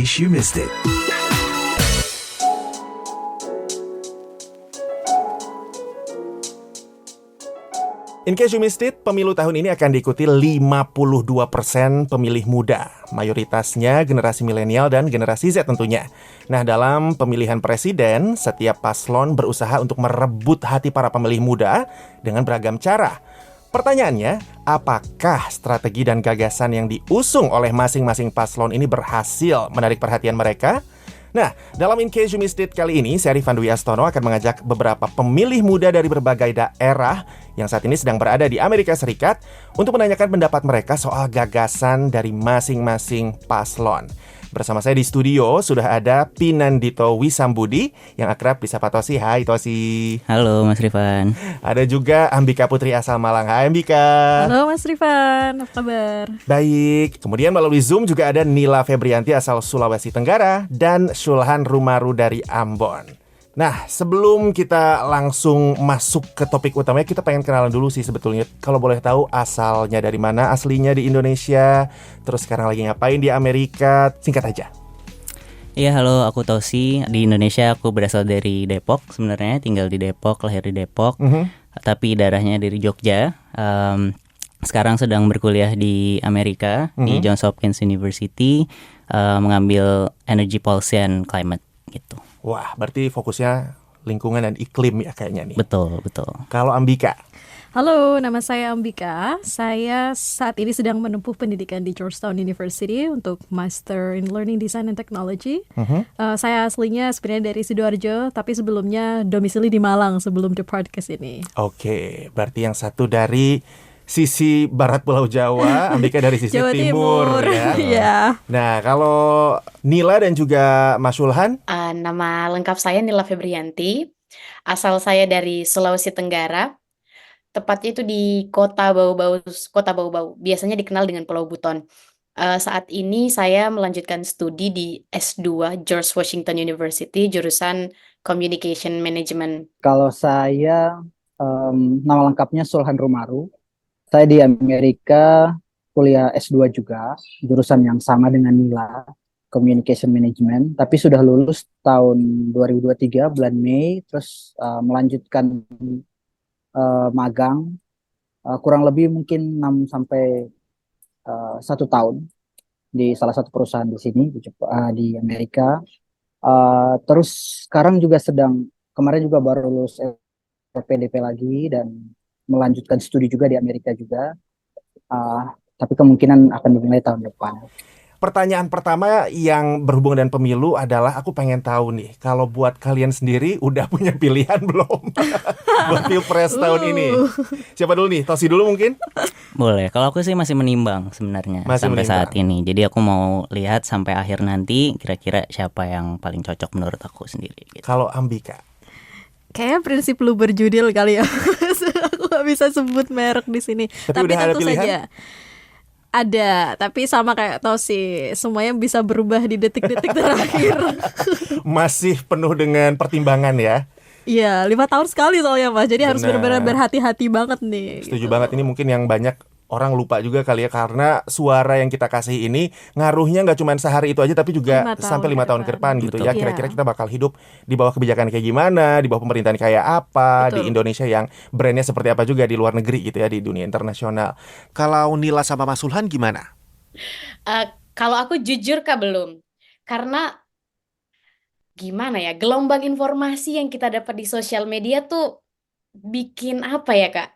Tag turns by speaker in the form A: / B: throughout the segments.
A: case you missed it.
B: In case you missed it, pemilu tahun ini akan diikuti 52% pemilih muda. Mayoritasnya generasi milenial dan generasi Z tentunya. Nah, dalam pemilihan presiden, setiap paslon berusaha untuk merebut hati para pemilih muda dengan beragam cara. Pertanyaannya, apakah strategi dan gagasan yang diusung oleh masing-masing paslon ini berhasil menarik perhatian mereka? Nah, dalam In Case You Missed It kali ini, saya Rifan Dwi Astono akan mengajak beberapa pemilih muda dari berbagai daerah yang saat ini sedang berada di Amerika Serikat untuk menanyakan pendapat mereka soal gagasan dari masing-masing paslon. Bersama saya di studio sudah ada Pinandito Wisambudi yang akrab disapa Tosi. Hai Tosi.
C: Halo Mas Rifan.
B: Ada juga Ambika Putri asal Malang. Hai Ambika.
D: Halo Mas Rifan, apa kabar?
B: Baik. Kemudian melalui Zoom juga ada Nila Febrianti asal Sulawesi Tenggara dan Shulhan Rumaru dari Ambon. Nah, sebelum kita langsung masuk ke topik utamanya, kita pengen kenalan dulu sih sebetulnya. Kalau boleh tahu asalnya dari mana, aslinya di Indonesia, terus sekarang lagi ngapain di Amerika, singkat aja.
C: Iya, halo, aku Tosi. Di Indonesia aku berasal dari Depok sebenarnya, tinggal di Depok, lahir di Depok. Tapi darahnya dari Jogja. Sekarang sedang berkuliah di Amerika, di Johns Hopkins University, mengambil Energy Policy and Climate gitu.
B: Wah, berarti fokusnya lingkungan dan iklim ya kayaknya nih.
C: Betul, betul.
B: Kalau Ambika?
D: Halo, nama saya Ambika. Saya saat ini sedang menempuh pendidikan di Georgetown University untuk Master in Learning Design and Technology. Saya aslinya sebenarnya dari Sidoarjo, tapi sebelumnya domisili di Malang sebelum The Podcast ini.
B: Oke, berarti yang satu dari sisi barat Pulau Jawa, Ambika dari sisi
D: Jawa
B: timur ya.
D: Iya.
B: Nah, kalau Nila dan juga Mas Shulhan?
E: Nama lengkap saya Nila Febrianti. Asal saya dari Sulawesi Tenggara. Tepatnya itu di Kota Bau-Bau, biasanya dikenal dengan Pulau Buton. Saat ini saya melanjutkan studi di S2 George Washington University, jurusan Communication Management.
F: Kalau saya, nama lengkapnya Shulhan Rumaru. Saya di Amerika kuliah S2 juga, jurusan yang sama dengan Nila, Communication Management, tapi sudah lulus tahun 2023 bulan Mei, terus melanjutkan magang kurang lebih mungkin 6 sampai 1 tahun di salah satu perusahaan di sini di Amerika. Terus sekarang juga kemarin juga baru lulus LPDP lagi dan melanjutkan studi juga di Amerika juga, tapi kemungkinan akan dimulai tahun depan.
B: Pertanyaan pertama yang berhubungan dengan pemilu adalah aku pengen tahu nih, kalau buat kalian sendiri udah punya pilihan belum buat Pilpres tahun ini? Siapa dulu nih? Tosi dulu mungkin?
C: Boleh, kalau aku sih masih menimbang sebenarnya sampai saat ini. Jadi aku mau lihat sampai akhir nanti kira-kira siapa yang paling cocok menurut aku sendiri gitu.
B: Kalau Ambika?
D: Kayaknya prinsip lu berjudil kali ya. Aku gak bisa sebut merek di sini. Tapi
B: udah ada
D: tentu
B: pilihan?
D: saja ada, tapi sama kayak Tosi, semuanya bisa berubah di detik-detik terakhir.
B: Masih penuh dengan pertimbangan ya?
D: Iya, 5 tahun sekali soalnya Mas. Jadi harus
B: Benar.
D: benar-benar berhati-hati banget nih.
B: Setuju
D: gitu.
B: banget, ini mungkin yang banyak orang lupa juga kali ya, karena suara yang kita kasih ini ngaruhnya nggak cuma sehari itu aja, tapi juga
D: 5 tahun
B: sampai 5 tahun ke depan gitu ya.
D: Betul.
B: Kira-kira
D: Iya.
B: kita bakal hidup di bawah kebijakan kayak gimana, di bawah pemerintahan kayak apa,
D: Betul.
B: di Indonesia yang brandnya seperti apa juga di luar negeri gitu ya, di dunia internasional. Kalau Nila sama Mas Shulhan gimana?
E: Kalau aku jujur belum, karena gimana ya, gelombang informasi yang kita dapat di sosial media tuh bikin apa ya Kak?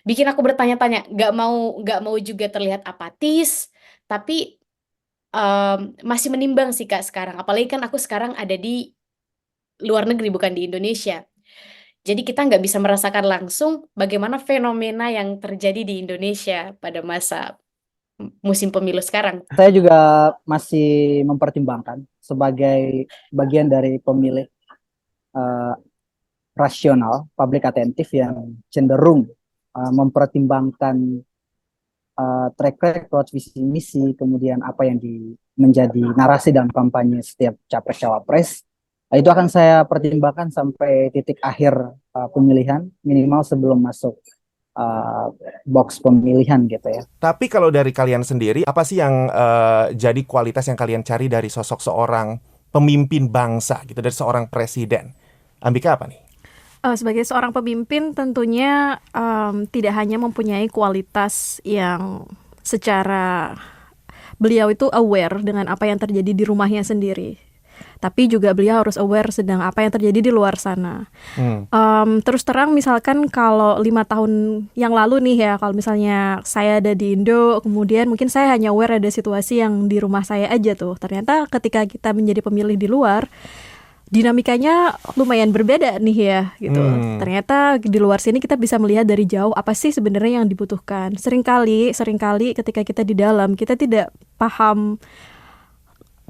E: Bikin aku bertanya-tanya, nggak mau juga terlihat apatis, tapi masih menimbang sih Kak sekarang. Apalagi kan aku sekarang ada di luar negeri, bukan di Indonesia. Jadi kita nggak bisa merasakan langsung bagaimana fenomena yang terjadi di Indonesia pada masa musim pemilu sekarang.
F: Saya juga masih mempertimbangkan sebagai bagian dari pemilih rasional, publik atentif yang cenderung mempertimbangkan track record, visi misi, kemudian apa yang menjadi narasi dalam kampanye setiap capres cawapres. Itu akan saya pertimbangkan sampai titik akhir pemilihan, minimal sebelum masuk uh, box pemilihan gitu ya.
B: Tapi kalau dari kalian sendiri, apa sih yang jadi kualitas yang kalian cari dari sosok seorang pemimpin bangsa gitu, dari seorang presiden? Ambika apa nih?
D: Sebagai seorang pemimpin tentunya tidak hanya mempunyai kualitas yang secara beliau itu aware dengan apa yang terjadi di rumahnya sendiri, tapi juga beliau harus aware sedang apa yang terjadi di luar sana. Terus terang misalkan kalau 5 tahun yang lalu nih ya, kalau misalnya saya ada di Indo, kemudian mungkin saya hanya aware ada situasi yang di rumah saya aja tuh. Ternyata ketika kita menjadi pemilih di luar, dinamikanya lumayan berbeda nih ya gitu. Ternyata di luar sini kita bisa melihat dari jauh apa sih sebenarnya yang dibutuhkan. Seringkali ketika kita di dalam, kita tidak paham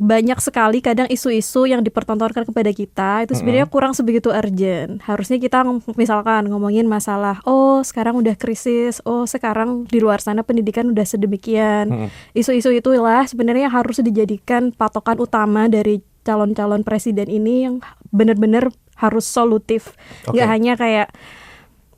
D: banyak sekali kadang isu-isu yang dipertontonkan kepada kita itu sebenarnya kurang sebegitu urgent. Harusnya kita misalkan ngomongin masalah, oh sekarang udah krisis, oh sekarang di luar sana pendidikan udah sedemikian. Isu-isu itulah sebenarnya harus dijadikan patokan utama dari calon-calon presiden ini yang benar-benar harus solutif. Nggak hanya kayak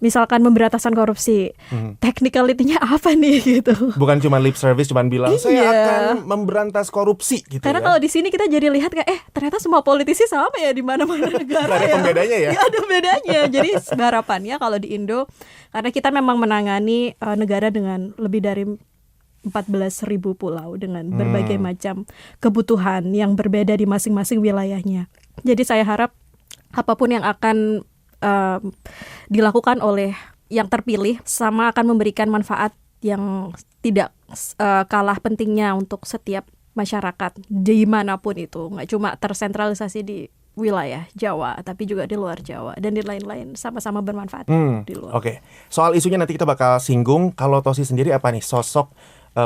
D: misalkan pemberantasan korupsi, technicality-nya apa nih gitu.
B: Bukan cuma lip service, cuma bilang saya akan memberantas korupsi gitu.
D: Karena
B: ya.
D: kalau di sini kita jadi lihat kayak ternyata semua politisi sama ya di mana-mana negara.
B: Gak ada pembedanya ya?
D: Gak ada bedanya. Jadi harapannya kalau di Indo, karena kita memang menangani negara dengan lebih dari 14.000 pulau dengan berbagai macam kebutuhan yang berbeda di masing-masing wilayahnya. Jadi saya harap apapun yang akan dilakukan oleh yang terpilih sama akan memberikan manfaat yang tidak kalah pentingnya untuk setiap masyarakat dimanapun itu, nggak cuma tersentralisasi di wilayah Jawa tapi juga di luar Jawa dan di lain-lain sama-sama bermanfaat di luar.
B: Oke. Soal isunya nanti kita bakal singgung. Kalau Tosi sendiri apa nih sosok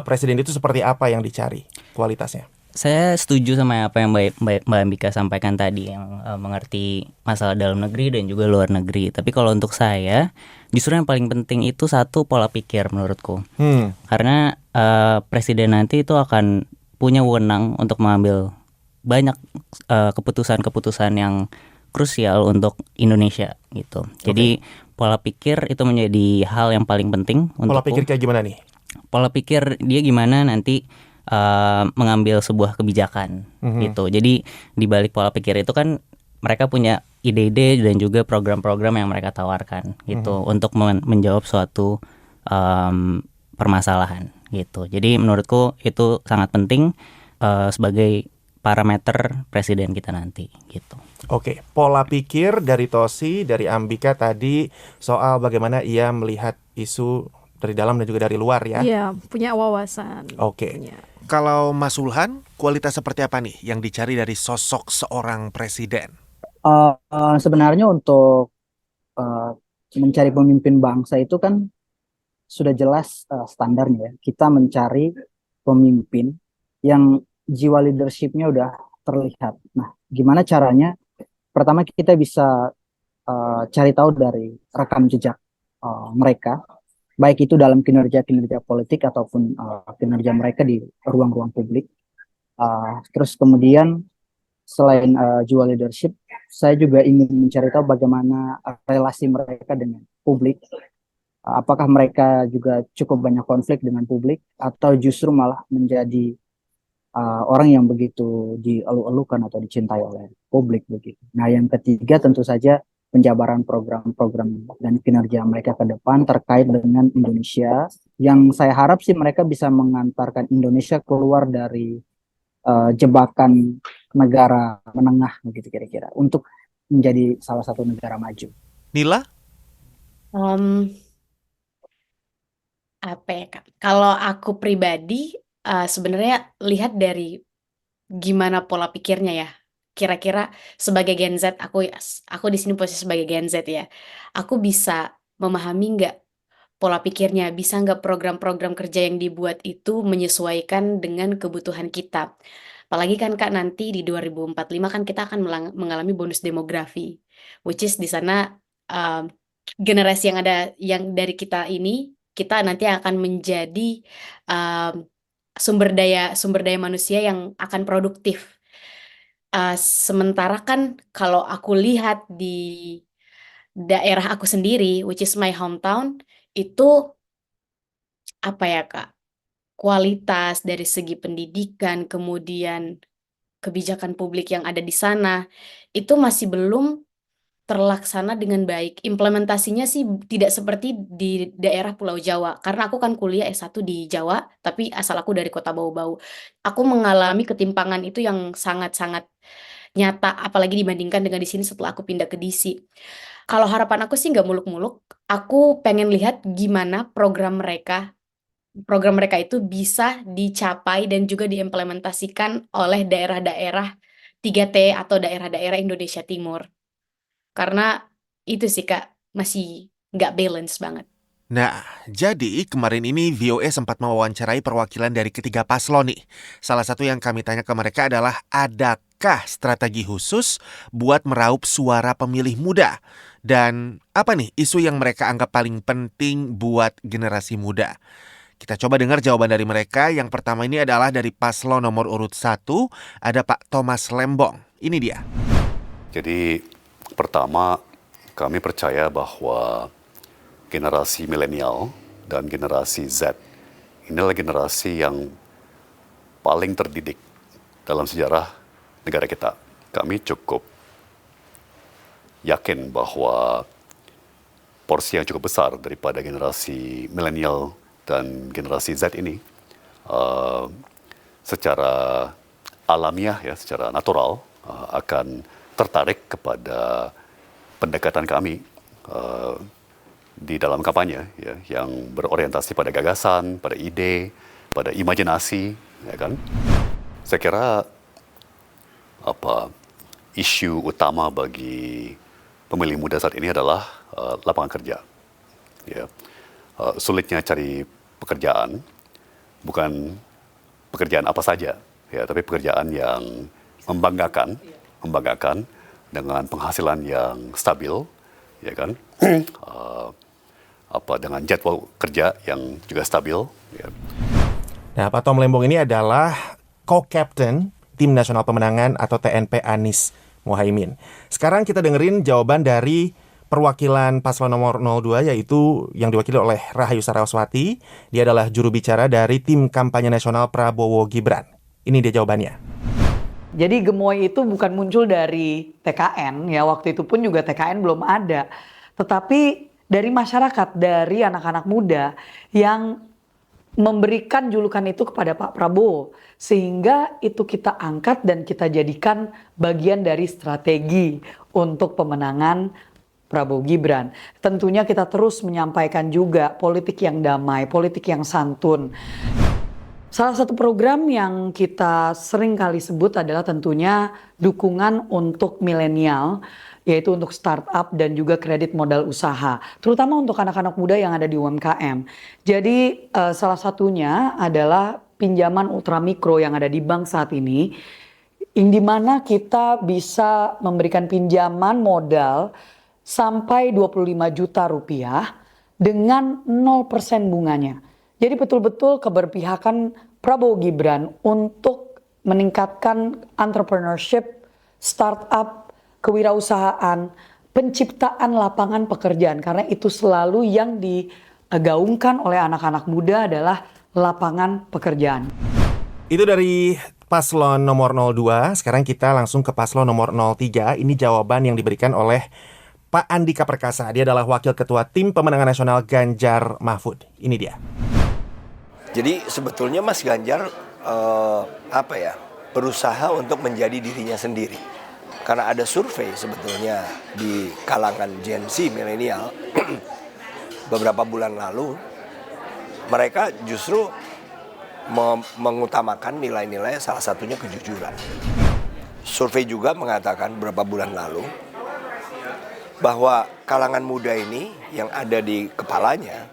B: presiden itu seperti apa yang dicari kualitasnya?
C: Saya setuju sama apa yang Mbak Ambika sampaikan tadi, yang mengerti masalah dalam negeri dan juga luar negeri. Tapi kalau untuk saya, justru yang paling penting itu satu, pola pikir menurutku. Karena presiden nanti itu akan punya wewenang untuk mengambil banyak keputusan-keputusan yang krusial untuk Indonesia gitu. Jadi pola pikir itu menjadi hal yang paling penting untukku.
B: Pola pikir kayak gimana nih?
C: Pola pikir dia gimana nanti mengambil sebuah kebijakan gitu. Jadi di balik pola pikir itu kan mereka punya ide-ide dan juga program-program yang mereka tawarkan gitu untuk menjawab suatu permasalahan gitu. Jadi menurutku itu sangat penting sebagai parameter presiden kita nanti gitu.
B: Oke, pola pikir dari Tosi, dari Ambika tadi soal bagaimana ia melihat isu dari dalam dan juga dari luar ya.
D: Iya, punya wawasan.
B: Oke.
D: Punya.
A: Kalau Mas Ulhan, kualitas seperti apa nih yang dicari dari sosok seorang presiden?
F: Sebenarnya untuk mencari pemimpin bangsa itu kan sudah jelas standarnya ya. Kita mencari pemimpin yang jiwa leadership-nya udah terlihat. Nah, gimana caranya? Pertama kita bisa cari tahu dari rekam jejak mereka, baik itu dalam kinerja-kinerja politik ataupun kinerja mereka di ruang-ruang publik. Terus kemudian selain jiwa leadership, saya juga ingin mencari tahu bagaimana relasi mereka dengan publik. Apakah mereka juga cukup banyak konflik dengan publik atau justru malah menjadi orang yang begitu dielu-elukan atau dicintai oleh publik begitu. Nah, yang ketiga tentu saja penjabaran program-program dan kinerja mereka ke depan terkait dengan Indonesia, yang saya harap sih mereka bisa mengantarkan Indonesia keluar dari jebakan negara menengah begitu kira-kira untuk menjadi salah satu negara maju.
A: Nila?
E: Apa ya Kak? Kalau aku pribadi sebenarnya lihat dari gimana pola pikirnya ya. Kira-kira sebagai Gen Z, aku di sini posisi sebagai Gen Z ya. Aku bisa memahami nggak pola pikirnya, bisa nggak program-program kerja yang dibuat itu menyesuaikan dengan kebutuhan kita. Apalagi kan Kak nanti di 2045 kan kita akan mengalami bonus demografi, which is di sana generasi yang ada yang dari kita ini, kita nanti akan menjadi sumber daya manusia yang akan produktif. Sementara kan kalau aku lihat di daerah aku sendiri, which is my hometown, itu apa ya Kak, kualitas dari segi pendidikan, kemudian kebijakan publik yang ada di sana, itu masih belum terlaksana dengan baik. Implementasinya sih tidak seperti di daerah Pulau Jawa, karena aku kan kuliah S1 di Jawa, tapi asal aku dari kota Bau-Bau. Aku mengalami ketimpangan itu yang sangat-sangat nyata, apalagi dibandingkan dengan di sini setelah aku pindah ke DC. Kalau harapan aku sih nggak muluk-muluk, aku pengen lihat gimana program mereka itu bisa dicapai dan juga diimplementasikan oleh daerah-daerah 3T atau daerah-daerah Indonesia Timur. Karena itu sih Kak, masih nggak balance banget.
A: Nah, jadi kemarin ini VOA sempat mewawancarai perwakilan dari ketiga paslon nih. Salah satu yang kami tanya ke mereka adalah, adakah strategi khusus buat meraup suara pemilih muda? Dan apa nih isu yang mereka anggap paling penting buat generasi muda? Kita coba dengar jawaban dari mereka. Yang pertama ini adalah dari paslon nomor urut 1, ada Pak Thomas Lembong. Ini dia.
G: Jadi pertama, kami percaya bahwa generasi milenial dan generasi Z ini adalah generasi yang paling terdidik dalam sejarah negara kita. Kami cukup yakin bahwa porsi yang cukup besar daripada generasi milenial dan generasi Z ini secara alamiah, ya, secara natural akan tertarik kepada pendekatan kami di dalam kampanye, ya, yang berorientasi pada gagasan, pada ide, pada imajinasi, ya kan? Saya kira isu utama bagi pemilih muda saat ini adalah lapangan kerja. Ya. Sulitnya cari pekerjaan, bukan pekerjaan apa saja, ya, tapi pekerjaan yang membanggakan dengan penghasilan yang stabil, ya kan? Dengan jadwal kerja yang juga stabil. Ya.
B: Nah, Pak Tom Lembong ini adalah co-captain Tim Nasional Pemenangan atau TNP Anies Mohaimin. Sekarang kita dengerin jawaban dari perwakilan paslon nomor 02, yaitu yang diwakili oleh Rahayu Saraswati. Dia adalah juru bicara dari Tim Kampanye Nasional Prabowo Gibran. Ini dia jawabannya.
H: Jadi gemoy itu bukan muncul dari TKN, ya, waktu itu pun juga TKN belum ada. Tetapi dari masyarakat, dari anak-anak muda yang memberikan julukan itu kepada Pak Prabowo. Sehingga itu kita angkat dan kita jadikan bagian dari strategi untuk pemenangan Prabowo Gibran. Tentunya kita terus menyampaikan juga politik yang damai, politik yang santun. Salah satu program yang kita sering kali sebut adalah tentunya dukungan untuk milenial, yaitu untuk startup dan juga kredit modal usaha, terutama untuk anak-anak muda yang ada di UMKM. Jadi salah satunya adalah pinjaman ultramikro yang ada di bank saat ini, yang dimana kita bisa memberikan pinjaman modal sampai 25 juta rupiah dengan 0% bunganya. Jadi betul-betul keberpihakan Prabowo Gibran untuk meningkatkan entrepreneurship, startup, kewirausahaan, penciptaan lapangan pekerjaan. Karena itu selalu yang digaungkan oleh anak-anak muda adalah lapangan pekerjaan.
B: Itu dari paslon nomor 02. Sekarang kita langsung ke paslon nomor 03. Ini jawaban yang diberikan oleh Pak Andika Perkasa. Dia adalah Wakil Ketua Tim Pemenangan Nasional Ganjar Mahfud. Ini dia.
I: Jadi sebetulnya Mas Ganjar berusaha untuk menjadi dirinya sendiri. Karena ada survei sebetulnya di kalangan Gen Z milenial beberapa bulan lalu, mereka justru mengutamakan nilai-nilai, salah satunya kejujuran. Survei juga mengatakan beberapa bulan lalu bahwa kalangan muda ini yang ada di kepalanya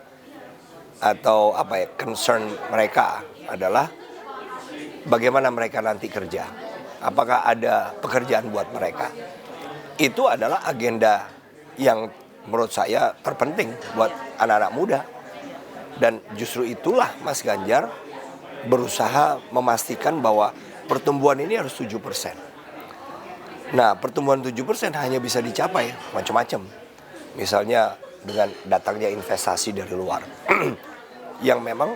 I: atau concern mereka adalah bagaimana mereka nanti kerja. Apakah ada pekerjaan buat mereka? Itu adalah agenda yang menurut saya terpenting buat anak-anak muda. Dan justru itulah Mas Ganjar berusaha memastikan bahwa pertumbuhan ini harus 7%. Nah, pertumbuhan 7% hanya bisa dicapai macam-macam. Misalnya dengan datangnya investasi dari luar yang memang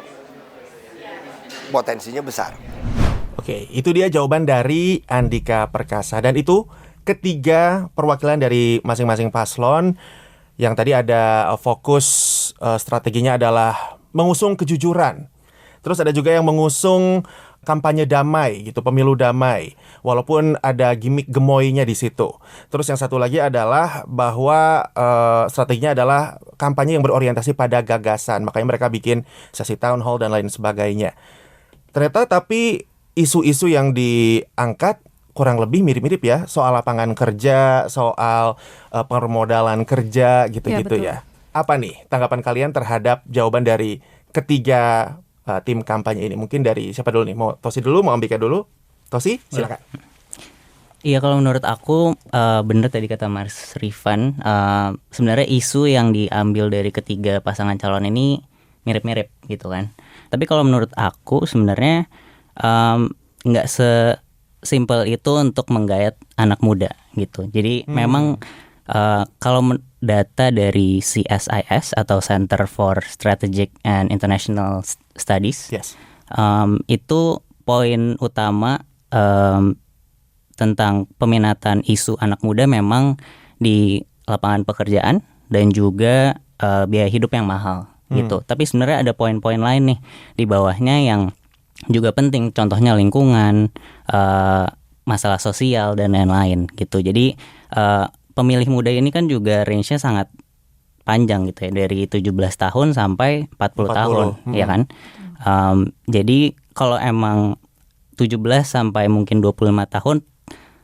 I: potensinya besar.
B: Oke, itu dia jawaban dari Andika Perkasa. Dan itu ketiga perwakilan dari masing-masing paslon. Yang tadi ada fokus strateginya adalah mengusung kejujuran. Terus ada juga yang mengusung kampanye damai gitu, pemilu damai. Walaupun ada gimmick gemoynya di situ. Terus yang satu lagi adalah bahwa strateginya adalah kampanye yang berorientasi pada gagasan. Makanya mereka bikin sesi town hall dan lain sebagainya. Ternyata tapi isu-isu yang diangkat kurang lebih mirip-mirip ya. Soal lapangan kerja, soal permodalan kerja gitu-gitu ya. Apa nih tanggapan kalian terhadap jawaban dari ketiga tim kampanye ini? Mungkin dari siapa dulu nih? Mau Tosi dulu, mau Ambika dulu? Tosi, silakan.
C: Iya, kalau menurut aku bener tadi kata Mas Rifan, sebenarnya isu yang diambil dari ketiga pasangan calon ini mirip-mirip gitu kan. Tapi kalau menurut aku sebenarnya nggak sesimpel itu untuk menggayat anak muda gitu. Jadi memang kalau data dari CSIS atau Center for Strategic and International Studies, itu poin utama tentang peminatan isu anak muda memang di lapangan pekerjaan dan juga biaya hidup yang mahal gitu. Tapi sebenarnya ada poin-poin lain nih di bawahnya yang juga penting, contohnya lingkungan, masalah sosial dan lain-lain gitu. Jadi pemilih muda ini kan juga range-nya sangat panjang gitu ya, dari 17 tahun sampai 40 tahun, ya kan? Jadi kalau emang 17 sampai mungkin 25 tahun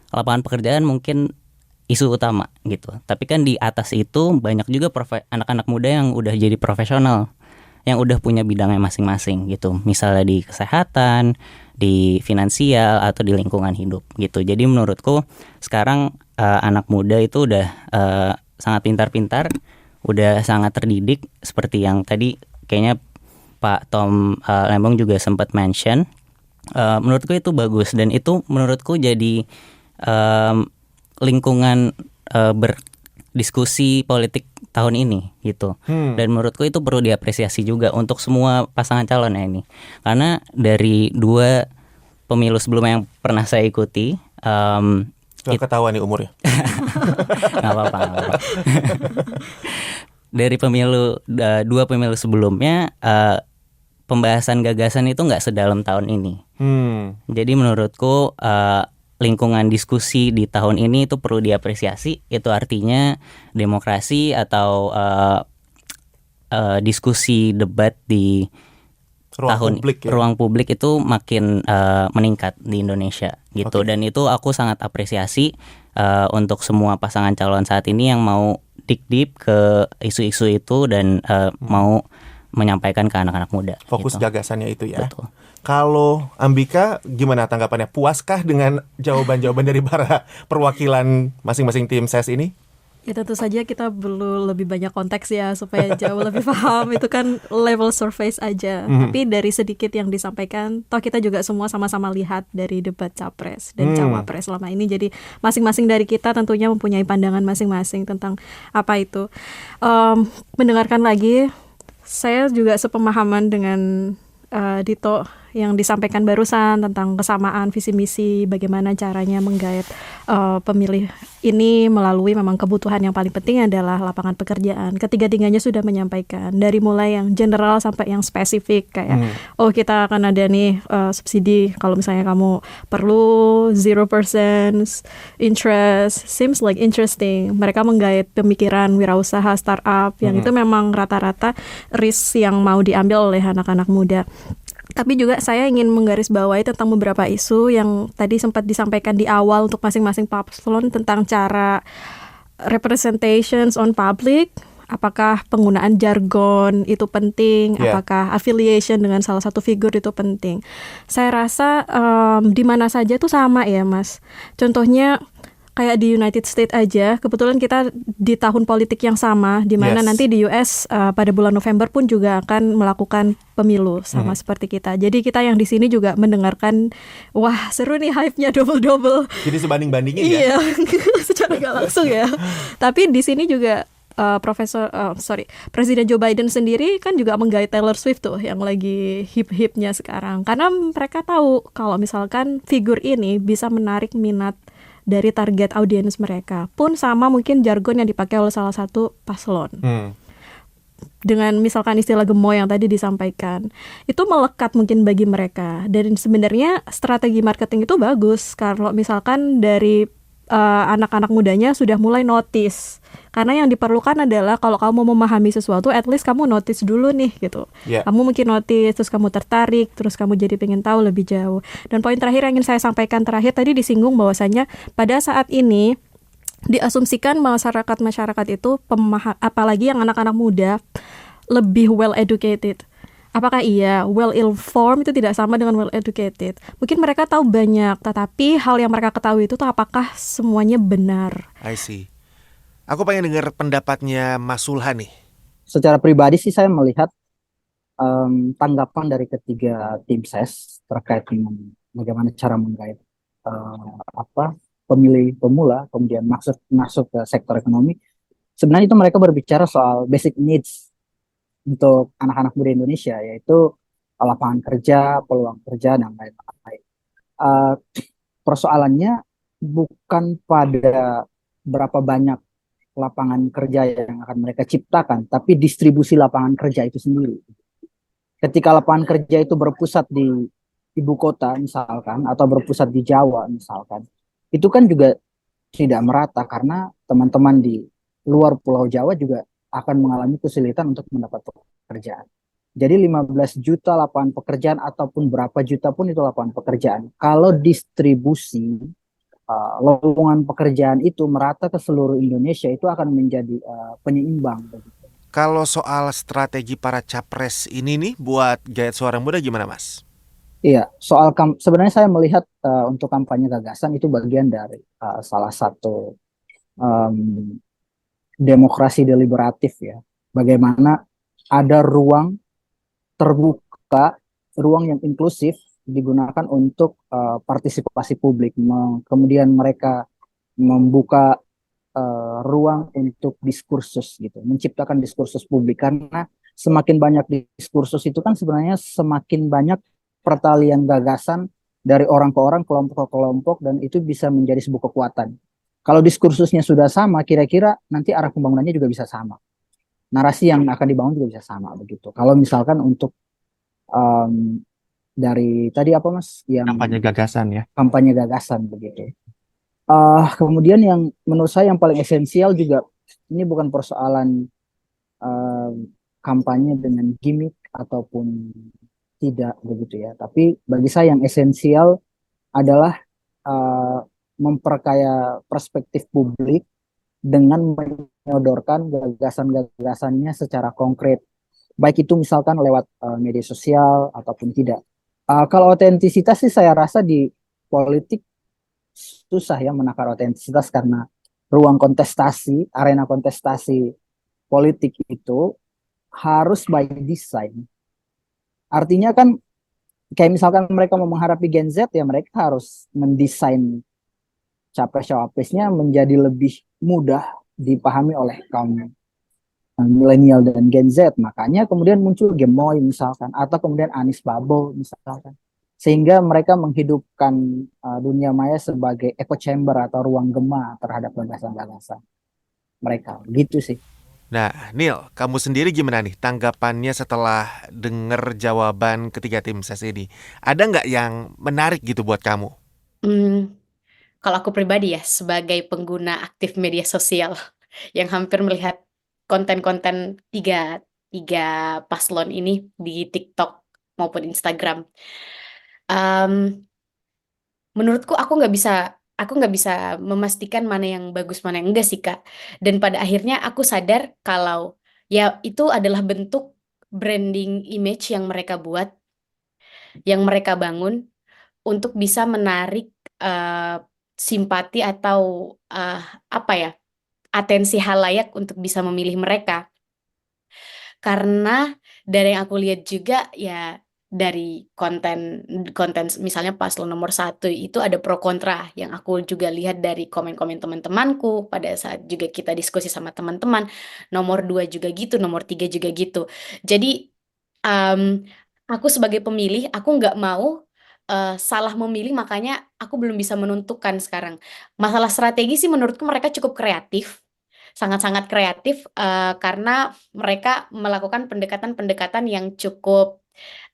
C: lapangan pekerjaan mungkin isu utama gitu. Tapi kan di atas itu banyak juga anak-anak muda yang udah jadi profesional, yang udah punya bidangnya masing-masing gitu. Misalnya di kesehatan, di finansial, atau di lingkungan hidup gitu. Jadi menurutku sekarang anak muda itu udah sangat pintar-pintar, udah sangat terdidik, seperti yang tadi kayaknya Pak Tom Lembong juga sempat mention. Menurutku itu bagus, dan itu menurutku jadi lingkungan berdiskusi politik tahun ini gitu. Dan menurutku itu perlu diapresiasi juga untuk semua pasangan calon ya ini. Karena dari 2 pemilu sebelumnya yang pernah saya ikuti,
B: ketahuan nih umurnya.
C: Nggak apa-apa. Dari pemilu 2 pemilu sebelumnya, pembahasan gagasan itu nggak sedalam tahun ini. Jadi menurutku lingkungan diskusi di tahun ini itu perlu diapresiasi. Itu artinya demokrasi atau diskusi debat di ruang publik itu makin meningkat di Indonesia gitu. Dan itu aku sangat apresiasi untuk semua pasangan calon saat ini yang mau dig deep ke isu-isu itu dan mau menyampaikan ke anak-anak muda.
B: Fokus
C: gitu.
B: gagasannya itu ya.
C: Betul.
B: Kalau Ambika, gimana tanggapannya? Puaskah dengan jawaban-jawaban dari para perwakilan masing-masing tim SES ini?
D: Ya tentu saja kita perlu lebih banyak konteks ya supaya jauh lebih paham. Itu kan level surface aja. Tapi dari sedikit yang disampaikan, toh kita juga semua sama-sama lihat dari debat capres dan cawapres selama ini. Jadi masing-masing dari kita tentunya mempunyai pandangan masing-masing tentang apa itu. Mendengarkan lagi, saya juga sepemahaman dengan Dito yang disampaikan barusan tentang kesamaan visi misi, bagaimana caranya menggait pemilih ini melalui memang kebutuhan yang paling penting adalah lapangan pekerjaan. Ketiga-tiganya sudah menyampaikan dari mulai yang general sampai yang spesifik kayak kita akan ada nih subsidi kalau misalnya kamu perlu 0% interest, seems like interesting. Mereka menggait pemikiran wirausaha startup yang itu memang rata-rata risk yang mau diambil oleh anak-anak muda. Tapi juga saya ingin menggarisbawahi tentang beberapa isu yang tadi sempat disampaikan di awal untuk masing-masing paslon tentang cara representations on public. Apakah penggunaan jargon itu penting? Apakah affiliation dengan salah satu figur itu penting? Saya rasa di mana saja itu sama ya, Mas. Contohnya kayak di United States aja, kebetulan kita di tahun politik yang sama, di mana nanti di US pada bulan November pun juga akan melakukan pemilu sama seperti kita. Jadi kita yang di sini juga mendengarkan, wah seru nih hype-nya double-double.
B: Jadi sebanding-bandingin ya?
D: Iya, secara nggak langsung ya. Tapi di sini juga Presiden Joe Biden sendiri kan juga menggait Taylor Swift tuh yang lagi hip-hipnya sekarang. Karena mereka tahu kalau misalkan figur ini bisa menarik minat dari target audiens mereka. Pun sama mungkin jargon yang dipakai oleh salah satu paslon. Dengan misalkan istilah gemoy yang tadi disampaikan, itu melekat mungkin bagi mereka. Dan sebenarnya strategi marketing itu bagus kalau misalkan dari anak-anak mudanya sudah mulai notice. Karena yang diperlukan adalah kalau kamu memahami sesuatu, at least kamu notice dulu nih gitu.
B: Yeah.
D: Kamu mungkin notice, terus kamu tertarik, terus kamu jadi pengen tahu lebih jauh. Dan poin terakhir yang ingin saya sampaikan terakhir tadi disinggung bahwasanya pada saat ini diasumsikan masyarakat itu apalagi yang anak-anak muda lebih well educated. Apakah iya well informed itu tidak sama dengan well educated? Mungkin mereka tahu banyak, tetapi hal yang mereka ketahui itu tuh apakah semuanya benar?
A: I see. Aku pengen dengar pendapatnya Mas Sulhan nih.
F: Secara pribadi sih saya melihat tanggapan dari ketiga tim ses terkait dengan bagaimana cara menggait pemilih pemula, kemudian masuk ke sektor ekonomi. Sebenarnya itu mereka berbicara soal basic needs untuk anak-anak muda Indonesia, yaitu lapangan kerja, peluang kerja, dan lain-lain. Persoalannya bukan pada berapa banyak lapangan kerja yang akan mereka ciptakan, tapi distribusi lapangan kerja itu sendiri. Ketika lapangan kerja itu berpusat di ibu kota misalkan, atau berpusat di Jawa misalkan, itu kan juga tidak merata karena teman-teman di luar Pulau Jawa juga akan mengalami kesulitan untuk mendapat pekerjaan. Jadi 15 juta lapangan pekerjaan ataupun berapa juta pun itu lapangan pekerjaan. Kalau distribusi lowongan pekerjaan itu merata ke seluruh Indonesia, itu akan menjadi penyeimbang.
A: Kalau soal strategi para capres ini nih buat gait suara muda gimana, Mas?
F: Iya, sebenarnya saya melihat untuk kampanye gagasan itu bagian dari salah satu demokrasi deliberatif ya. Bagaimana ada ruang terbuka, ruang yang inklusif digunakan untuk partisipasi publik. Kemudian mereka membuka ruang untuk diskursus gitu, menciptakan diskursus publik, karena semakin banyak diskursus itu kan sebenarnya semakin banyak pertalian gagasan dari orang ke orang, kelompok ke kelompok, dan itu bisa menjadi sebuah kekuatan. Kalau diskursusnya sudah sama, kira-kira nanti arah pembangunannya juga bisa sama. Narasi yang akan dibangun juga bisa sama begitu. Kalau misalkan untuk dari tadi apa Mas? Yang
B: Kampanye gagasan ya.
F: Kampanye gagasan begitu. Kemudian yang menurut saya yang paling esensial juga, ini bukan persoalan kampanye dengan gimmick ataupun tidak begitu ya. Tapi bagi saya yang esensial adalah memperkaya perspektif publik dengan menyodorkan gagasan-gagasannya secara konkret. Baik itu misalkan lewat media sosial ataupun tidak. Kalau otentisitas sih saya rasa di politik susah ya menakar otentisitas, karena ruang kontestasi, arena kontestasi politik itu harus by design. Artinya kan kayak misalkan mereka mau menghadapi Gen Z, ya mereka harus mendesain capres-cawapresnya menjadi lebih mudah dipahami oleh kaum milenial dan Gen Z. Makanya kemudian muncul Gemoy misalkan, atau kemudian Anies Bubble misalkan. Sehingga mereka menghidupkan dunia maya sebagai echo chamber atau ruang gema terhadap gagasan-gagasan mereka. Gitu sih.
A: Nah, Neil, kamu sendiri gimana nih tanggapannya setelah dengar jawaban ketiga tim ses ini? Ada nggak yang menarik gitu buat kamu?
E: Kalau aku pribadi ya, sebagai pengguna aktif media sosial yang hampir melihat konten-konten tiga paslon ini di TikTok maupun Instagram, menurutku aku nggak bisa memastikan mana yang bagus mana yang enggak sih Kak. Dan pada akhirnya aku sadar kalau ya itu adalah bentuk branding image yang mereka buat, yang mereka bangun untuk bisa menarik simpati atau atensi halayak untuk bisa memilih mereka. Karena dari yang aku lihat juga ya dari konten konten misalnya paslon nomor 1 itu ada pro kontra yang aku juga lihat dari komen-komen teman-temanku pada saat juga kita diskusi sama teman-teman. Nomor 2 juga gitu, nomor 3 juga gitu. Jadi aku sebagai pemilih aku nggak mau salah memilih, makanya aku belum bisa menentukan sekarang. Masalah strategi sih menurutku mereka cukup kreatif, sangat-sangat kreatif karena mereka melakukan pendekatan-pendekatan yang cukup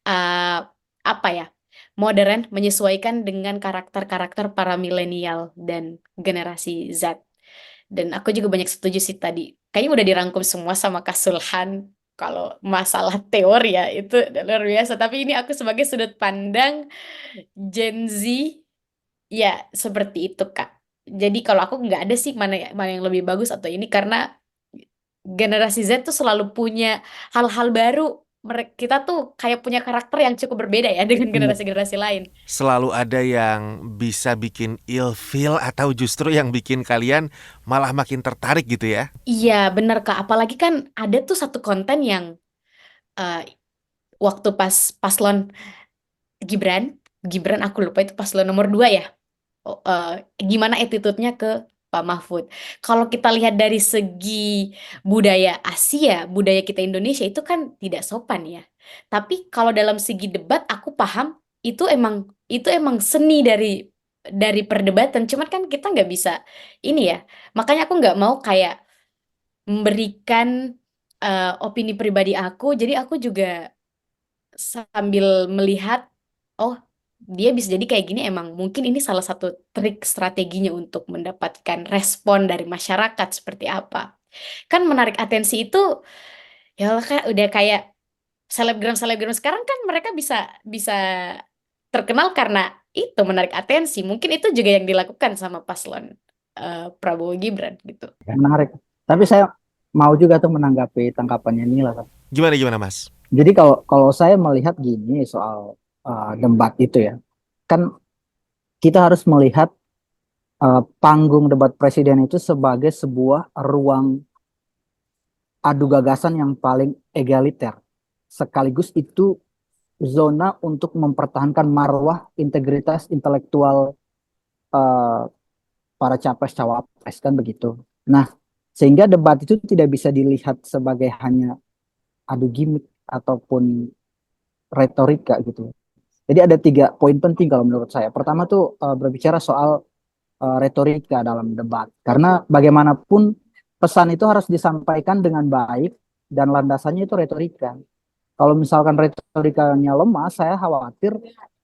E: apa ya, modern, menyesuaikan dengan karakter-karakter para milenial dan generasi Z. Dan aku juga banyak setuju sih tadi. Kayaknya udah dirangkum semua sama Kak Sulhan. Kalau masalah teori ya itu luar biasa. Tapi ini aku sebagai sudut pandang Gen Z, ya seperti itu Kak. Jadi kalau aku nggak ada sih mana yang lebih bagus atau ini, karena generasi Z tuh selalu punya hal-hal baru. Kita tuh kayak punya karakter yang cukup berbeda ya dengan generasi-generasi lain.
A: Selalu ada yang bisa bikin ilfeel atau justru yang bikin kalian malah makin tertarik gitu ya.
E: Iya bener Kak, apalagi kan ada tuh satu konten yang waktu pas paslon Gibran aku lupa itu paslon nomor 2 ya. Gimana attitude-nya ke Pak Mahfud. Kalau kita lihat dari segi budaya Asia, budaya kita Indonesia itu kan tidak sopan ya. Tapi kalau dalam segi debat aku paham itu emang seni dari perdebatan. Cuman kan kita nggak bisa ini ya. Makanya aku nggak mau kayak memberikan opini pribadi aku. Jadi aku juga sambil melihat, oh dia bisa jadi kayak gini, emang mungkin ini salah satu trik strateginya untuk mendapatkan respon dari masyarakat seperti apa. Kan menarik atensi itu, ya Allah Kak, udah kayak selebgram-selebgram sekarang kan mereka bisa bisa terkenal karena itu menarik atensi. Mungkin itu juga yang dilakukan sama paslon Prabowo Gibran gitu.
F: Menarik. Tapi saya mau juga tuh menanggapi tanggapannya Nila.
A: Gimana Mas?
F: Jadi kalau saya melihat gini soal debat itu ya, kan kita harus melihat panggung debat presiden itu sebagai sebuah ruang adu gagasan yang paling egaliter. Sekaligus itu zona untuk mempertahankan marwah integritas intelektual para capres-cawapres, kan begitu. Nah, sehingga debat itu tidak bisa dilihat sebagai hanya adu gimmick ataupun retorika gitu. Jadi ada 3 poin penting kalau menurut saya. Pertama tuh berbicara soal retorika dalam debat. Karena bagaimanapun pesan itu harus disampaikan dengan baik dan landasannya itu retorika. Kalau misalkan retorikanya lemah, saya khawatir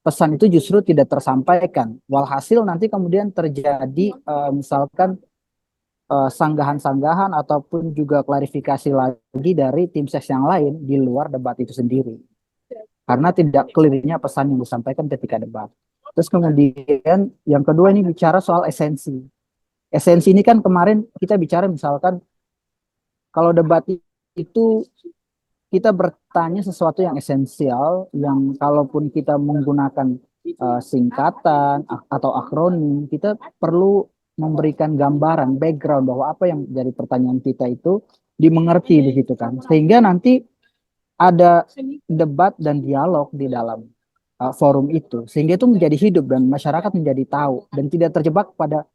F: pesan itu justru tidak tersampaikan. Walhasil nanti kemudian terjadi misalkan sanggahan-sanggahan ataupun juga klarifikasi lagi dari tim ses yang lain di luar debat itu sendiri. Karena tidak clear-nya pesan yang disampaikan ketika debat. Terus kemudian yang kedua ini bicara soal esensi. Esensi ini kan kemarin kita bicara misalkan kalau debat itu kita bertanya sesuatu yang esensial, yang kalaupun kita menggunakan singkatan atau akronim, kita perlu memberikan gambaran, background bahwa apa yang jadi pertanyaan kita itu dimengerti begitu kan. Sehingga nanti ada debat dan dialog di dalam forum itu, sehingga itu menjadi hidup dan masyarakat menjadi tahu dan tidak terjebak pada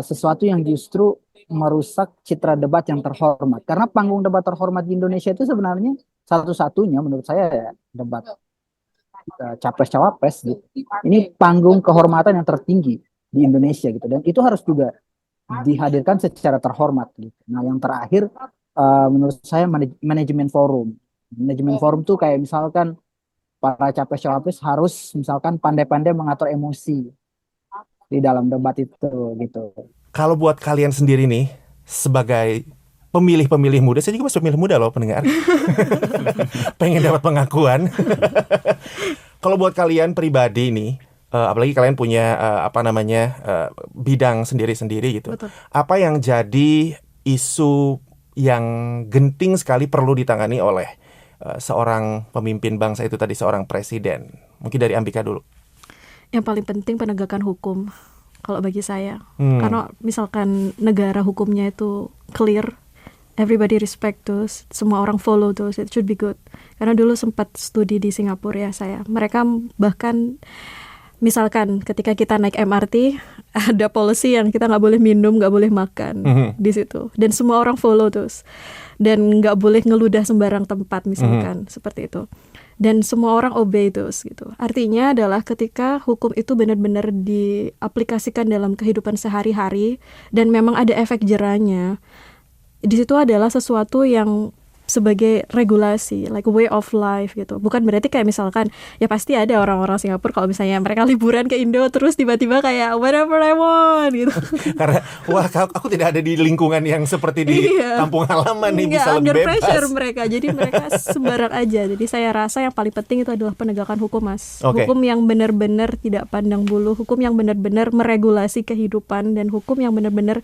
F: sesuatu yang justru merusak citra debat yang terhormat. Karena panggung debat terhormat di Indonesia itu sebenarnya satu-satunya menurut saya ya debat capres-cawapres gitu. Ini panggung kehormatan yang tertinggi di Indonesia gitu, dan itu harus juga dihadirkan secara terhormat gitu. Nah, yang terakhir menurut saya manajemen forum. Manajemen forum tuh kayak misalkan para capres-cawapres harus misalkan pandai-pandai mengatur emosi di dalam debat itu gitu.
B: Kalau buat kalian sendiri nih, sebagai pemilih-pemilih muda, saya juga masih pemilih muda loh pendengar. Pengen dapat pengakuan. Kalau buat kalian pribadi nih, apalagi kalian punya bidang sendiri-sendiri gitu.
D: Betul.
B: Apa yang jadi isu yang genting sekali perlu ditangani oleh seorang pemimpin bangsa itu tadi, seorang presiden? Mungkin dari Ambika dulu.
D: Yang paling penting penegakan hukum kalau bagi saya. Karena misalkan negara hukumnya itu clear, everybody respect those, semua orang follow those, it should be good. Karena dulu sempat studi di Singapura ya saya, mereka bahkan misalkan ketika kita naik MRT ada policy yang kita nggak boleh minum, nggak boleh makan di situ, dan semua orang follow those, dan nggak boleh ngeludah sembarang tempat misalkan seperti itu, dan semua orang obey those gitu. Artinya adalah ketika hukum itu benar-benar diaplikasikan dalam kehidupan sehari-hari dan memang ada efek jerahnya, di situ adalah sesuatu yang sebagai regulasi, like way of life gitu. Bukan berarti kayak misalkan, ya pasti ada orang-orang Singapura kalau misalnya mereka liburan ke Indo terus tiba-tiba kayak whatever I want gitu.
B: Karena wah aku tidak ada di lingkungan yang seperti di kampung halaman nih, bisa lebih
D: under
B: bebas.
D: pressure mereka, jadi mereka sembarang aja. Jadi saya rasa yang paling penting itu adalah penegakan hukum, Mas.
B: Oke.
D: Hukum yang benar-benar tidak pandang bulu, hukum yang benar-benar meregulasi kehidupan, dan hukum yang benar-benar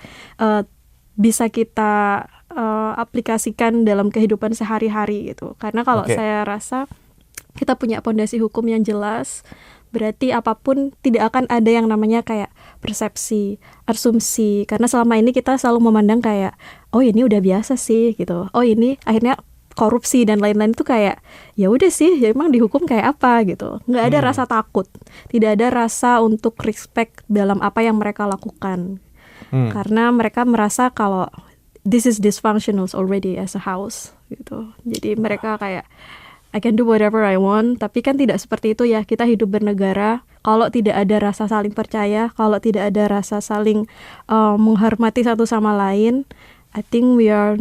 D: bisa kita aplikasikan dalam kehidupan sehari-hari gitu. Karena kalau
B: Oke.
D: saya rasa kita punya pondasi hukum yang jelas, berarti apapun tidak akan ada yang namanya kayak persepsi, asumsi. Karena selama ini kita selalu memandang kayak, oh ini udah biasa sih gitu. Oh ini akhirnya korupsi dan lain-lain itu kayak ya udah sih, ya emang dihukum kayak apa gitu. Nggak ada rasa takut, tidak ada rasa untuk respect dalam apa yang mereka lakukan. Karena mereka merasa kalau this is dysfunctional already as a house gitu. Jadi mereka kayak I can do whatever I want, tapi kan tidak seperti itu ya. Kita hidup bernegara, kalau tidak ada rasa saling percaya, kalau tidak ada rasa saling menghormati satu sama lain, I think we are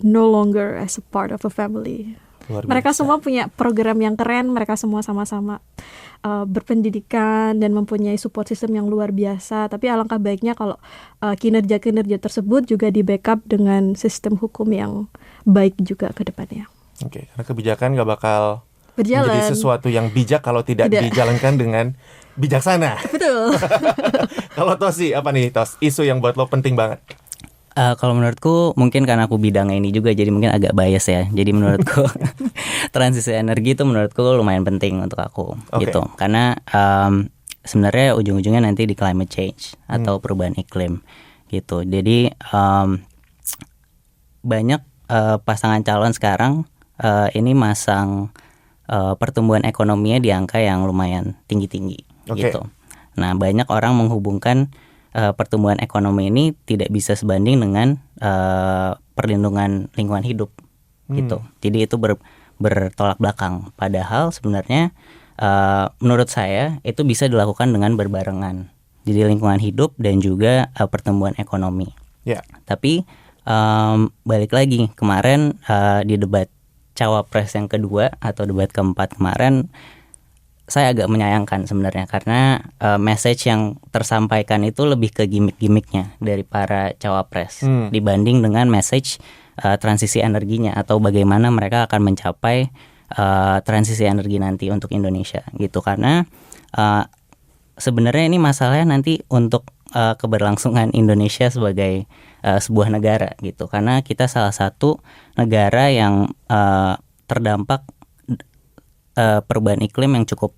D: no longer as a part of a family.
B: Luar
D: Mereka
B: biasa.
D: semua punya program yang keren, mereka semua sama-sama berpendidikan dan mempunyai support system yang luar biasa. Tapi alangkah baiknya kalau kinerja-kinerja tersebut juga di backup dengan sistem hukum yang baik juga ke depannya.
B: Oke, karena kebijakan nggak bakal
D: Berjalan.
B: menjadi sesuatu yang bijak kalau tidak dijalankan dengan bijaksana.
D: Betul.
B: Kalau Tosi, apa nih Tos? Isu yang buat lo penting banget.
C: Kalau menurutku mungkin karena aku bidangnya ini juga, jadi mungkin agak bias ya. Jadi menurutku transisi energi itu menurutku lumayan penting untuk aku gitu. Karena sebenarnya ujung-ujungnya nanti di climate change atau perubahan iklim gitu. Jadi banyak pasangan calon sekarang ini masang pertumbuhan ekonominya di angka yang lumayan tinggi-tinggi gitu. Nah, banyak orang menghubungkan pertumbuhan ekonomi ini tidak bisa sebanding dengan perlindungan lingkungan hidup gitu. Jadi itu bertolak belakang. Padahal sebenarnya menurut saya itu bisa dilakukan dengan berbarengan. Jadi lingkungan hidup dan juga pertumbuhan ekonomi. Tapi balik lagi kemarin di debat cawapres yang kedua atau debat keempat kemarin, saya agak menyayangkan sebenarnya karena message yang tersampaikan itu lebih ke gimmick-gimmicknya dari para cawapres dibanding dengan message transisi energinya atau bagaimana mereka akan mencapai transisi energi nanti untuk Indonesia gitu. Karena sebenarnya ini masalahnya nanti untuk keberlangsungan Indonesia sebagai sebuah negara gitu. Karena kita salah satu negara yang terdampak perubahan iklim yang cukup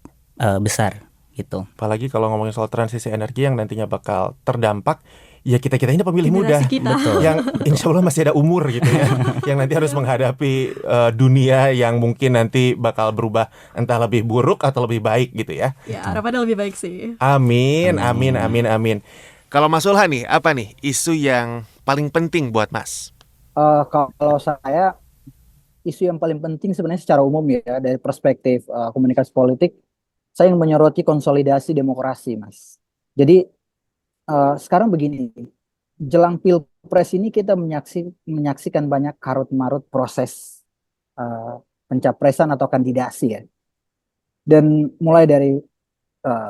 C: besar gitu.
B: Apalagi kalau ngomongin soal transisi energi yang nantinya bakal terdampak, ya kita-kita ini pemilih muda yang insya Allah masih ada umur gitu ya, yang nanti harus menghadapi dunia yang mungkin nanti bakal berubah entah lebih buruk atau lebih baik gitu ya.
D: Ya, harapannya lebih baik sih.
B: Amin, amin, amin, amin.
A: Kalau Mas Ulhan nih, apa nih isu yang paling penting buat Mas?
F: Kalau saya, isu yang paling penting sebenarnya secara umum ya, dari perspektif komunikasi politik, saya ingin menyoroti konsolidasi demokrasi, Mas. Jadi sekarang begini, jelang Pilpres ini kita menyaksikan banyak karut-marut proses pencapresan atau kandidasi ya. Dan mulai dari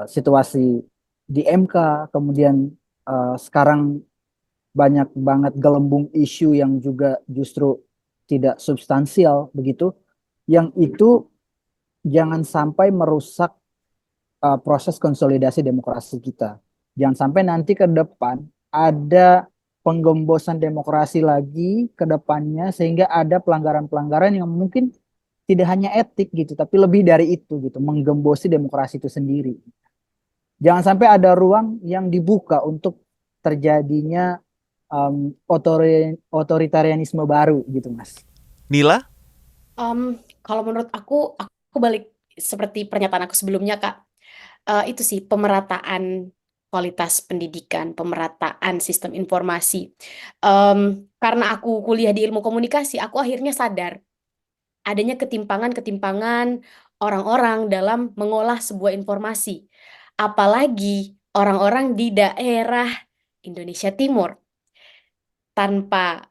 F: situasi di MK, kemudian sekarang banyak banget gelembung isu yang juga justru tidak substansial begitu, yang itu jangan sampai merusak proses konsolidasi demokrasi kita. Jangan sampai nanti ke depan ada penggembosan demokrasi lagi ke depannya, sehingga ada pelanggaran-pelanggaran yang mungkin tidak hanya etik gitu, tapi lebih dari itu gitu, menggembosi demokrasi itu sendiri. Jangan sampai ada ruang yang dibuka untuk terjadinya otoritarianisme baru gitu Mas.
A: Nila?
E: Kalau menurut aku balik seperti pernyataan aku sebelumnya, Kak. Itu sih pemerataan kualitas pendidikan, pemerataan sistem informasi. Karena aku kuliah di ilmu komunikasi, aku akhirnya sadar adanya ketimpangan-ketimpangan orang-orang dalam mengolah sebuah informasi. Apalagi orang-orang di daerah Indonesia Timur tanpa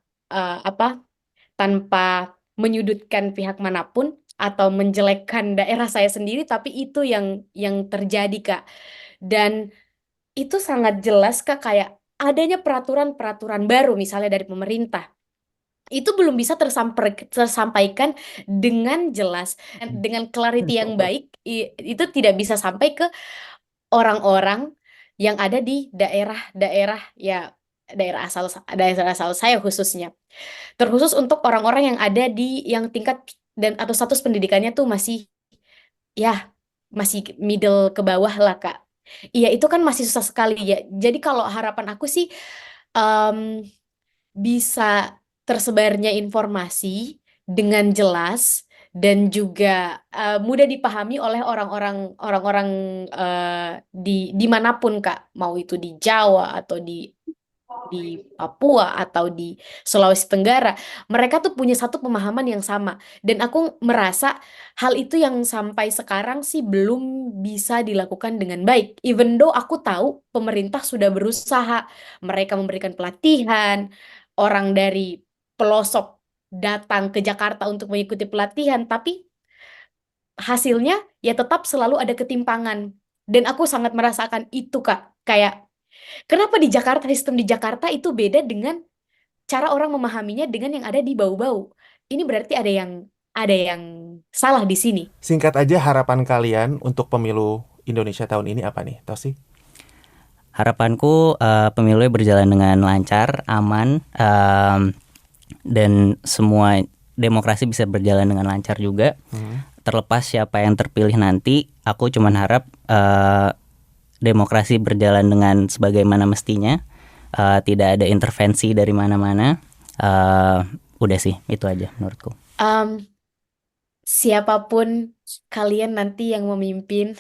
E: tanpa menyudutkan pihak manapun atau menjelekkan daerah saya sendiri, tapi itu yang terjadi, Kak. Dan itu sangat jelas, Kak, kayak adanya peraturan-peraturan baru misalnya dari pemerintah. Itu belum bisa tersampaikan dengan jelas, dengan clarity yang baik. Itu tidak bisa sampai ke orang-orang yang ada di daerah-daerah, ya daerah asal saya khususnya. Terkhusus untuk orang-orang yang ada di yang tingkat dan atau status pendidikannya tuh masih middle ke bawah lah, Kak. Iya, itu kan masih susah sekali ya. Jadi kalau harapan aku sih em, bisa tersebarnya informasi dengan jelas dan juga mudah dipahami oleh orang-orang dimanapun, Kak, mau itu di Jawa atau di Papua atau di Sulawesi Tenggara, mereka tuh punya satu pemahaman yang sama. Dan aku merasa hal itu yang sampai sekarang sih belum bisa dilakukan dengan baik. Even though aku tahu pemerintah sudah berusaha, mereka memberikan pelatihan, orang dari pelosok datang ke Jakarta untuk mengikuti pelatihan, tapi hasilnya ya tetap selalu ada ketimpangan. Dan aku sangat merasakan itu, Kak. Kayak kenapa di Jakarta, sistem di Jakarta itu beda dengan cara orang memahaminya dengan yang ada di Bau-Bau. Ini berarti ada yang salah di sini.
B: Singkat aja, harapan kalian untuk pemilu Indonesia tahun ini apa nih, Tosi?
C: Harapanku pemilunya berjalan dengan lancar, aman, dan semua demokrasi bisa berjalan dengan lancar juga. Terlepas siapa yang terpilih nanti, aku cuma harap demokrasi berjalan dengan sebagaimana mestinya, tidak ada intervensi dari mana-mana. Udah sih, itu aja menurutku.
E: Siapapun kalian nanti yang memimpin,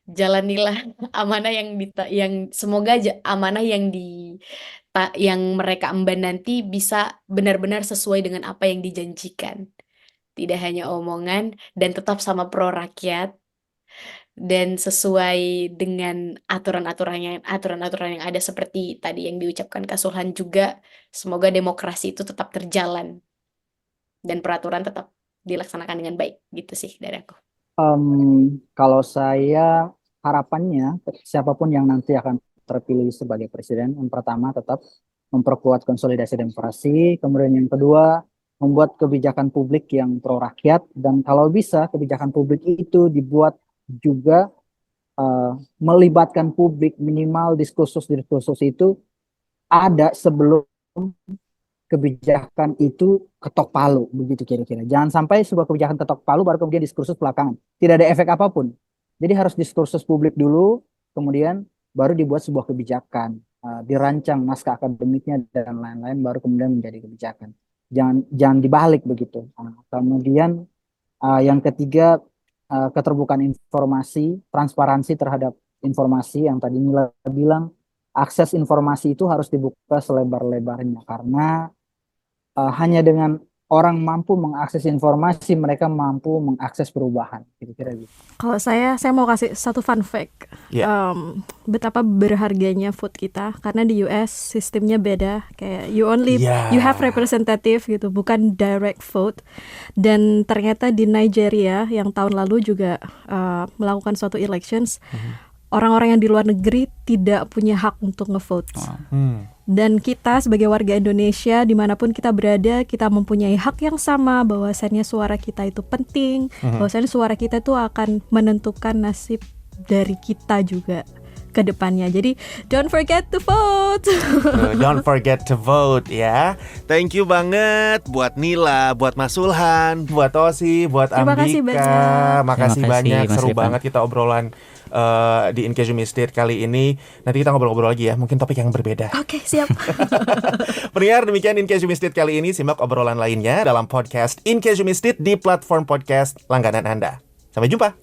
E: jalanilah amanah yang semoga amanah yang mereka emban nanti bisa benar-benar sesuai dengan apa yang dijanjikan. Tidak hanya omongan dan tetap sama pro rakyat dan sesuai dengan aturan-aturan yang ada seperti tadi yang diucapkan Kak Sulhan juga. Semoga demokrasi itu tetap terjalan dan peraturan tetap dilaksanakan dengan baik. Gitu sih dari aku.
F: Kalau saya harapannya siapapun yang nanti akan terpilih sebagai presiden, yang pertama tetap memperkuat konsolidasi demokrasi, kemudian yang kedua membuat kebijakan publik yang pro rakyat, dan kalau bisa kebijakan publik itu dibuat juga melibatkan publik, minimal diskursus itu ada sebelum kebijakan itu ketok palu, begitu kira-kira. Jangan sampai sebuah kebijakan ketok palu baru kemudian diskursus belakangan. Tidak ada efek apapun. Jadi harus diskursus publik dulu, kemudian baru dibuat sebuah kebijakan, dirancang naskah akademiknya dan lain-lain, baru kemudian menjadi kebijakan. Jangan dibalik begitu. Kemudian yang ketiga, keterbukaan informasi, transparansi terhadap informasi yang tadi Nila bilang, akses informasi itu harus dibuka selebar-lebarnya, karena hanya dengan orang mampu mengakses informasi, mereka mampu mengakses perubahan. Kira-kira gitu.
D: Kalau saya mau kasih satu fun fact. Betapa berharganya vote kita, karena di US sistemnya beda. Kayak you have representative gitu, bukan direct vote. Dan ternyata di Nigeria yang tahun lalu juga melakukan suatu elections, orang-orang yang di luar negeri tidak punya hak untuk ngevote. Dan kita sebagai warga Indonesia, dimanapun kita berada, kita mempunyai hak yang sama, bahwasannya suara kita itu penting, bahwasannya suara kita itu akan menentukan nasib dari kita juga ke depannya. Jadi don't forget to vote.
B: Don't forget to vote ya.
A: Thank you banget buat Nila, buat Mas Sulhan,
B: Buat Tosi, buat
D: Terima
B: Ambika.
D: kasih banyak.
B: Makasih
C: Terima kasih,
B: banyak,
C: Mas
B: seru
C: Irfan.
B: banget kita obrolan di In Case You Missed It kali ini. Nanti kita ngobrol-ngobrol lagi ya, mungkin topik yang berbeda.
D: Oke, siap.
B: Pendengar, demikian In Case You Missed It kali ini. Simak obrolan lainnya dalam podcast In Case You Missed It di platform podcast langganan Anda. Sampai jumpa.